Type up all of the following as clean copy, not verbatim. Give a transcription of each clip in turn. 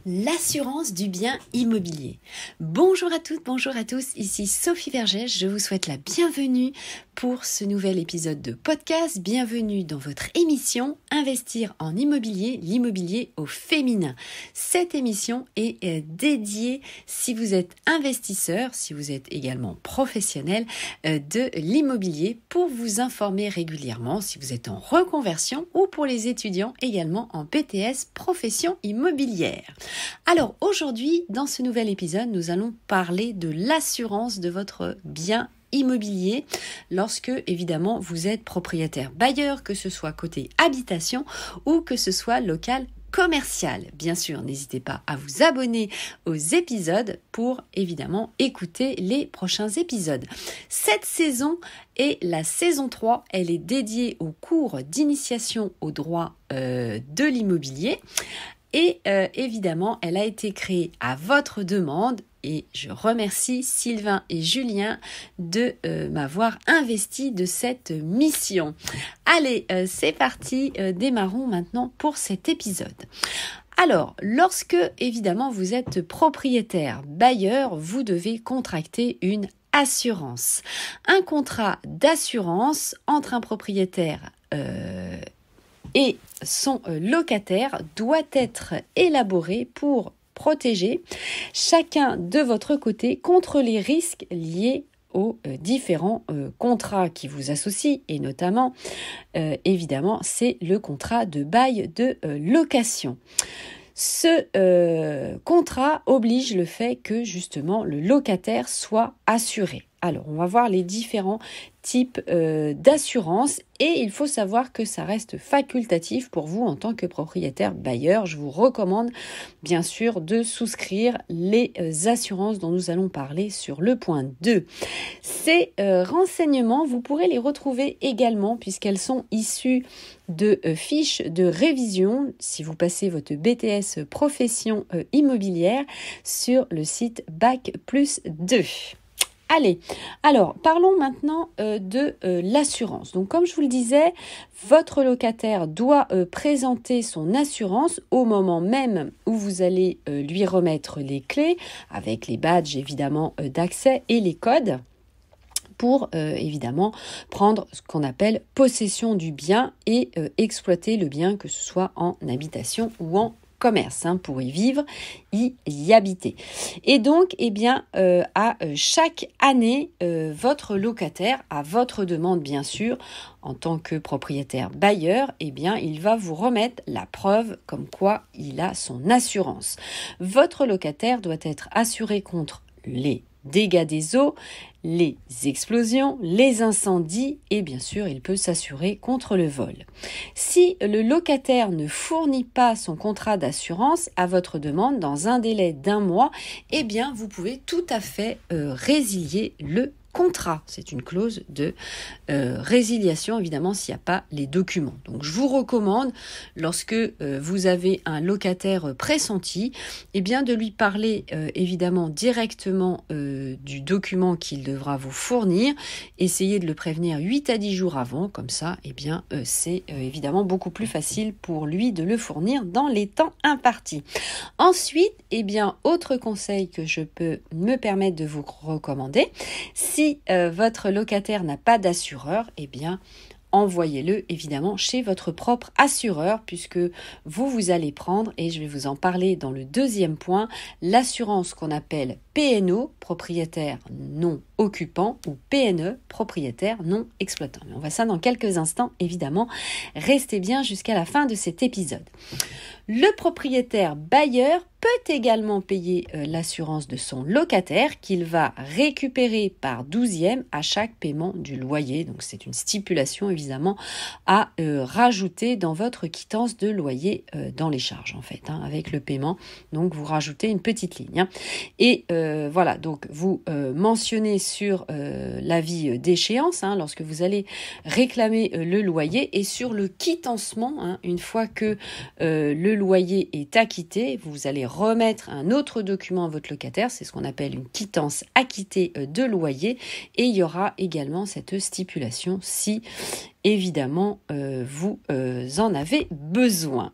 L'assurance du bien immobilier. Bonjour à toutes, bonjour à tous, ici Sophie Vergès, je vous souhaite la bienvenue pour ce nouvel épisode de podcast. Bienvenue dans votre émission Investir en immobilier, l'immobilier au féminin. Cette émission est dédiée si vous êtes investisseur, si vous êtes également professionnel de l'immobilier, pour vous informer régulièrement si vous êtes en reconversion ou pour les étudiants également en BTS profession immobilière. Alors aujourd'hui, dans ce nouvel épisode, nous allons parler de l'assurance de votre bien immobilier lorsque évidemment vous êtes propriétaire bailleur, que ce soit côté habitation ou que ce soit local commercial. Bien sûr, n'hésitez pas à vous abonner aux épisodes pour évidemment écouter les prochains épisodes. Cette saison est la saison 3, elle est dédiée au cours d'initiation au droit de l'immobilier. Et évidemment, elle a été créée à votre demande et je remercie Sylvain et Julien de m'avoir investi de cette mission. Allez, c'est parti, démarrons maintenant pour cet épisode. Alors, lorsque évidemment vous êtes propriétaire bailleur, vous devez contracter une assurance. Un contrat d'assurance entre un propriétaire et son locataire doit être élaboré pour protéger chacun de votre côté contre les risques liés aux différents contrats qui vous associent et notamment, évidemment, c'est le contrat de bail de location. Ce contrat oblige le fait que justement le locataire soit assuré. Alors, on va voir les différents types d'assurance et il faut savoir que ça reste facultatif pour vous en tant que propriétaire bailleur. Je vous recommande bien sûr de souscrire les assurances dont nous allons parler sur le point 2. Ces renseignements, vous pourrez les retrouver également puisqu'elles sont issues de fiches de révision si vous passez votre BTS profession immobilière sur le site Bac+2. Allez, alors parlons maintenant de l'assurance. Donc comme je vous le disais, votre locataire doit présenter son assurance au moment même où vous allez lui remettre les clés avec les badges évidemment d'accès et les codes pour évidemment prendre ce qu'on appelle possession du bien et exploiter le bien, que ce soit en habitation ou en commerce, pour y vivre, y habiter. Et donc, à chaque année, votre locataire, à votre demande bien sûr, en tant que propriétaire bailleur, il va vous remettre la preuve comme quoi il a son assurance. Votre locataire doit être assuré contre les dégâts des eaux, les explosions, les incendies et bien sûr, il peut s'assurer contre le vol. Si le locataire ne fournit pas son contrat d'assurance à votre demande dans un délai d'1 mois, vous pouvez tout à fait résilier le contrat. C'est une clause de résiliation, évidemment, s'il n'y a pas les documents. Donc, je vous recommande, lorsque vous avez un locataire pressenti, de lui parler, évidemment, directement du document qu'il devra vous fournir. Essayez de le prévenir 8 à 10 jours avant. Comme ça, c'est évidemment beaucoup plus facile pour lui de le fournir dans les temps impartis. Ensuite, autre conseil que je peux me permettre de vous recommander, si votre locataire n'a pas d'assureur, envoyez-le évidemment chez votre propre assureur puisque vous allez prendre, et je vais vous en parler dans le deuxième point, l'assurance qu'on appelle PNO, propriétaire non occupant, ou PNE, propriétaire non exploitant. Mais on va ça dans quelques instants, évidemment. Restez bien jusqu'à la fin de cet épisode. Le propriétaire bailleur peut également payer l'assurance de son locataire qu'il va récupérer par 12e à chaque paiement du loyer. Donc c'est une stipulation évidemment à rajouter dans votre quittance de loyer dans les charges en fait, avec le paiement. Donc vous rajoutez une petite ligne. Et voilà, donc vous mentionnez sur l'avis d'échéance lorsque vous allez réclamer le loyer et sur le quittancement, une fois que le loyer est acquitté, vous allez remettre un autre document à votre locataire, c'est ce qu'on appelle une quittance acquittée de loyer, et il y aura également cette stipulation si évidemment vous en avez besoin.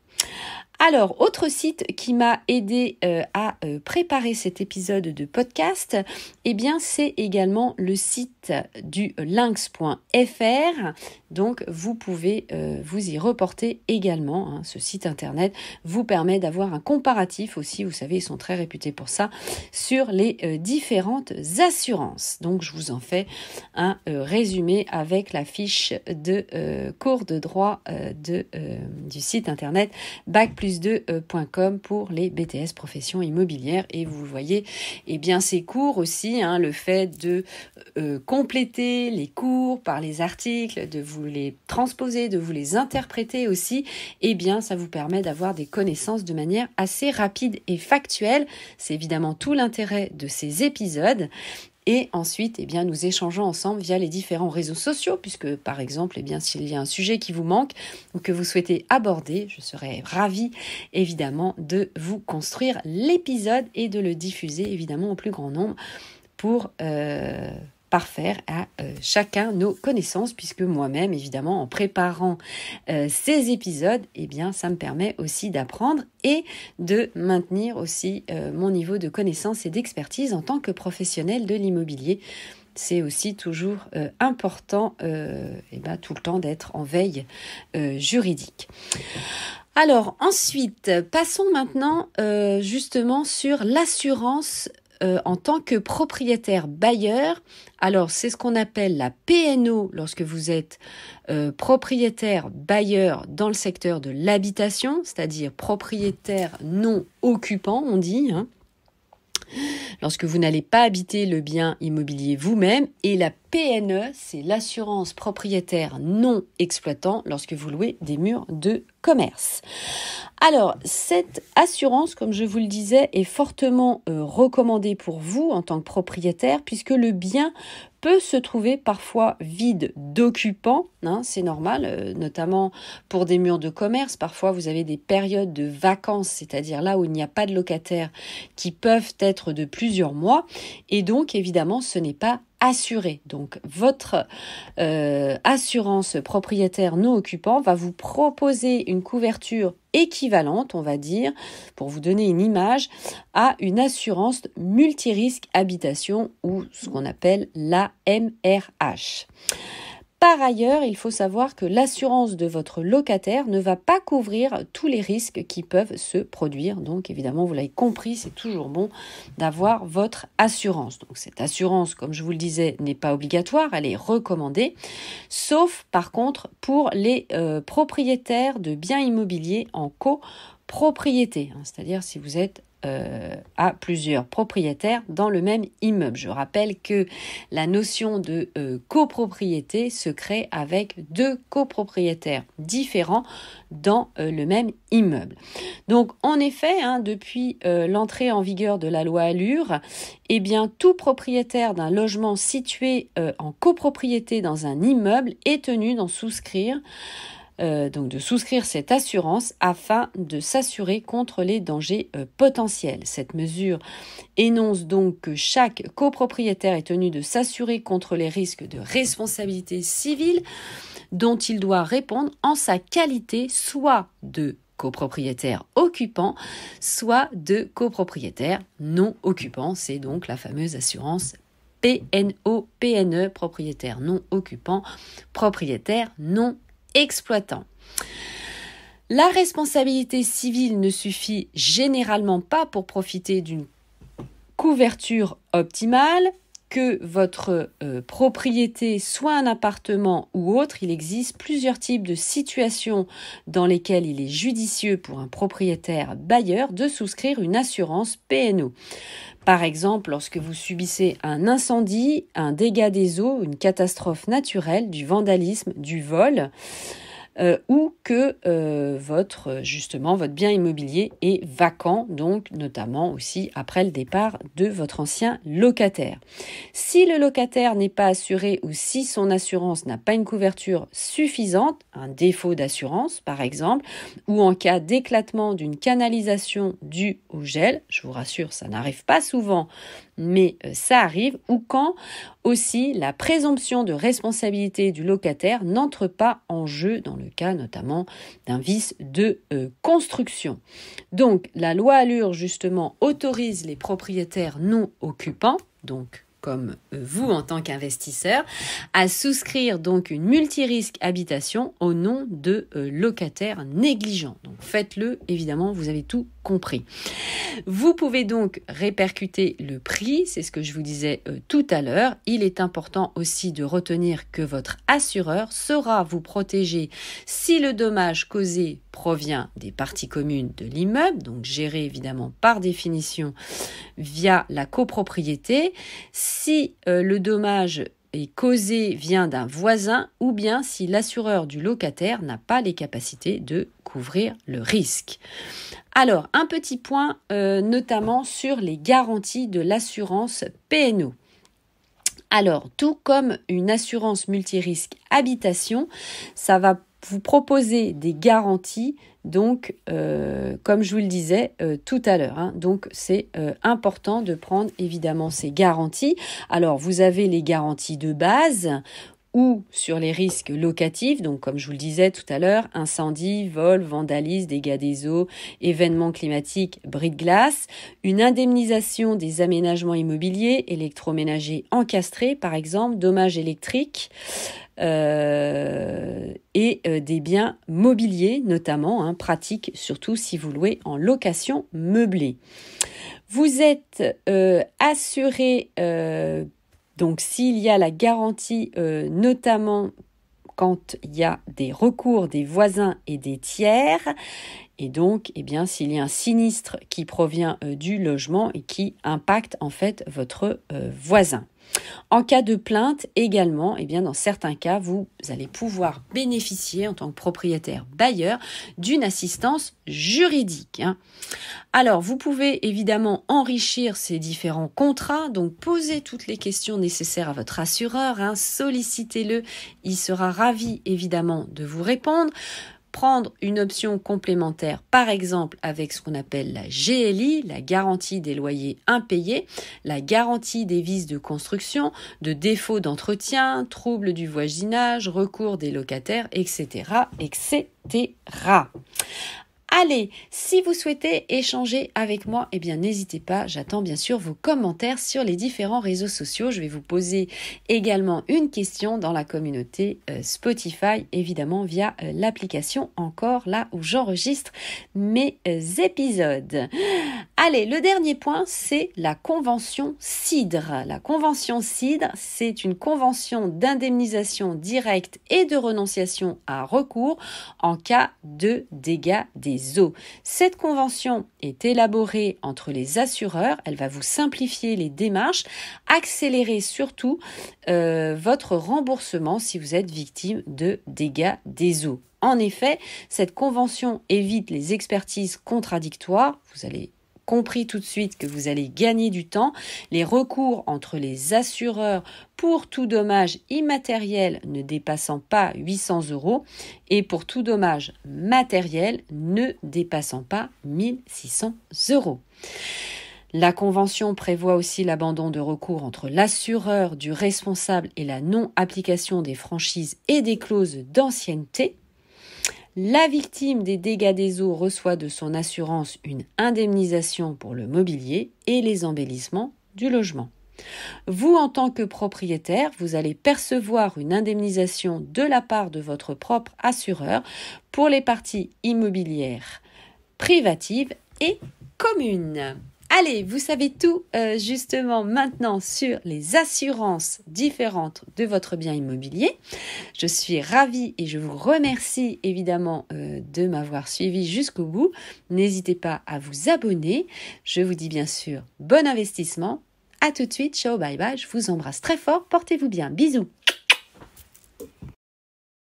Alors, autre site qui m'a aidé à préparer cet épisode de podcast, eh bien, c'est également le site du lynx.fr. Donc, vous pouvez vous y reporter également. Hein. Ce site internet vous permet d'avoir un comparatif aussi, vous savez, ils sont très réputés pour ça, sur les différentes assurances. Donc, je vous en fais un résumé avec la fiche de cours de droit du site internet bac+2.com pour les BTS professions immobilières. Et vous voyez, eh bien, ces cours aussi, hein, le fait de compléter les cours par les articles, de vous les transposer, de vous les interpréter aussi, eh bien, ça vous permet d'avoir des connaissances de manière assez rapide et factuelle. C'est évidemment tout l'intérêt de ces épisodes. Et ensuite, eh bien, nous échangeons ensemble via les différents réseaux sociaux, puisque par exemple, eh bien, s'il y a un sujet qui vous manque ou que vous souhaitez aborder, je serai ravie évidemment de vous construire l'épisode et de le diffuser évidemment au plus grand nombre pour parfaire à chacun nos connaissances, puisque moi-même, évidemment, en préparant ces épisodes, eh bien, ça me permet aussi d'apprendre et de maintenir aussi mon niveau de connaissance et d'expertise en tant que professionnel de l'immobilier. C'est aussi toujours important tout le temps d'être en veille juridique. Alors ensuite, passons maintenant justement sur l'assurance en tant que propriétaire bailleur. Alors, c'est ce qu'on appelle la PNO lorsque vous êtes propriétaire bailleur dans le secteur de l'habitation, c'est-à-dire propriétaire non occupant, on dit, hein. Lorsque vous n'allez pas habiter le bien immobilier vous-même, et la PNE, c'est l'assurance propriétaire non exploitant lorsque vous louez des murs de commerce. Alors, cette assurance, comme je vous le disais, est fortement recommandée pour vous en tant que propriétaire, puisque le bien peut se trouver parfois vide d'occupants, hein, c'est normal, notamment pour des murs de commerce. Parfois, vous avez des périodes de vacances, c'est-à-dire là où il n'y a pas de locataires, qui peuvent être de plusieurs mois, et donc évidemment, ce n'est pas assuré. Donc, votre assurance propriétaire non occupant va vous proposer une couverture équivalente, on va dire, pour vous donner une image, à une assurance multirisque habitation ou ce qu'on appelle la MRH. Par ailleurs, il faut savoir que l'assurance de votre locataire ne va pas couvrir tous les risques qui peuvent se produire. Donc évidemment, vous l'avez compris, c'est toujours bon d'avoir votre assurance. Donc cette assurance, comme je vous le disais, n'est pas obligatoire, elle est recommandée, sauf par contre pour les propriétaires de biens immobiliers en copropriété, hein, c'est-à-dire si vous êtes à plusieurs propriétaires dans le même immeuble. Je rappelle que la notion de copropriété se crée avec deux copropriétaires différents dans le même immeuble. Donc en effet, hein, depuis l'entrée en vigueur de la loi Allure, eh bien tout propriétaire d'un logement situé en copropriété dans un immeuble est tenu d'en souscrire de souscrire cette assurance afin de s'assurer contre les dangers potentiels. Cette mesure énonce donc que chaque copropriétaire est tenu de s'assurer contre les risques de responsabilité civile dont il doit répondre en sa qualité soit de copropriétaire occupant, soit de copropriétaire non occupant. C'est donc la fameuse assurance PNO, PNE, propriétaire non occupant, propriétaire non exploitant. La responsabilité civile ne suffit généralement pas pour profiter d'une couverture optimale. Que votre propriété soit un appartement ou autre, il existe plusieurs types de situations dans lesquelles il est judicieux pour un propriétaire bailleur de souscrire une assurance PNO. Par exemple, lorsque vous subissez un incendie, un dégât des eaux, une catastrophe naturelle, du vandalisme, du vol, ou que votre bien immobilier est vacant, donc notamment aussi après le départ de votre ancien locataire. Si le locataire n'est pas assuré ou si son assurance n'a pas une couverture suffisante, un défaut d'assurance par exemple, ou en cas d'éclatement d'une canalisation due au gel, je vous rassure, ça n'arrive pas souvent, mais ça arrive, ou quand aussi la présomption de responsabilité du locataire n'entre pas en jeu dans le le cas notamment d'un vice de construction. Donc la loi Allure justement autorise les propriétaires non occupants, donc comme vous en tant qu'investisseur, à souscrire donc une multirisque habitation au nom de locataires négligents. Donc faites-le, évidemment, vous avez tout compris. Vous pouvez donc répercuter le prix, c'est ce que je vous disais tout à l'heure. Il est important aussi de retenir que votre assureur saura vous protéger si le dommage causé provient des parties communes de l'immeuble, donc géré évidemment par définition via la copropriété, si le dommage est causé vient d'un voisin ou bien si l'assureur du locataire n'a pas les capacités de couvrir le risque. Alors, un petit point notamment sur les garanties de l'assurance P&O. Alors, tout comme une assurance multirisque habitation, ça va vous proposer des garanties, donc comme je vous le disais tout à l'heure. Donc c'est important de prendre évidemment ces garanties. Alors vous avez les garanties de base ou sur les risques locatifs, donc comme je vous le disais tout à l'heure, incendie, vol, vandalisme, dégâts des eaux, événements climatiques, bris de glace, une indemnisation des aménagements immobiliers, électroménagers encastrés par exemple, dommages électriques, et des biens mobiliers notamment, pratiques surtout si vous louez en location meublée. Vous êtes assuré donc s'il y a la garantie notamment quand il y a des recours des voisins et des tiers, et donc s'il y a un sinistre qui provient du logement et qui impacte en fait votre voisin. En cas de plainte également, dans certains cas, vous allez pouvoir bénéficier en tant que propriétaire bailleur d'une assistance juridique. Alors, vous pouvez évidemment enrichir ces différents contrats, donc posez toutes les questions nécessaires à votre assureur, sollicitez-le, il sera ravi évidemment de vous répondre. Prendre une option complémentaire, par exemple avec ce qu'on appelle la GLI, la garantie des loyers impayés, la garantie des vices de construction, de défauts d'entretien, troubles du voisinage, recours des locataires, etc., etc. Allez, si vous souhaitez échanger avec moi, n'hésitez pas, j'attends bien sûr vos commentaires sur les différents réseaux sociaux. Je vais vous poser également une question dans la communauté Spotify, évidemment via l'application encore là où j'enregistre mes épisodes. Allez, le dernier point, c'est la convention CIDRE. La convention CIDRE, c'est une convention d'indemnisation directe et de renonciation à recours en cas de dégâts des eaux. Cette convention est élaborée entre les assureurs, elle va vous simplifier les démarches, accélérer surtout votre remboursement si vous êtes victime de dégâts des eaux. En effet, cette convention évite les expertises contradictoires, vous allez compris tout de suite que vous allez gagner du temps, les recours entre les assureurs pour tout dommage immatériel ne dépassant pas 800 € et pour tout dommage matériel ne dépassant pas 1600 €. La convention prévoit aussi l'abandon de recours entre l'assureur du responsable et la non-application des franchises et des clauses d'ancienneté. La victime des dégâts des eaux reçoit de son assurance une indemnisation pour le mobilier et les embellissements du logement. Vous, en tant que propriétaire, vous allez percevoir une indemnisation de la part de votre propre assureur pour les parties immobilières privatives et communes. Allez, vous savez tout justement maintenant sur les assurances différentes de votre bien immobilier. Je suis ravie et je vous remercie évidemment de m'avoir suivi jusqu'au bout. N'hésitez pas à vous abonner. Je vous dis bien sûr bon investissement. À tout de suite, ciao, bye bye. Je vous embrasse très fort. Portez-vous bien. Bisous.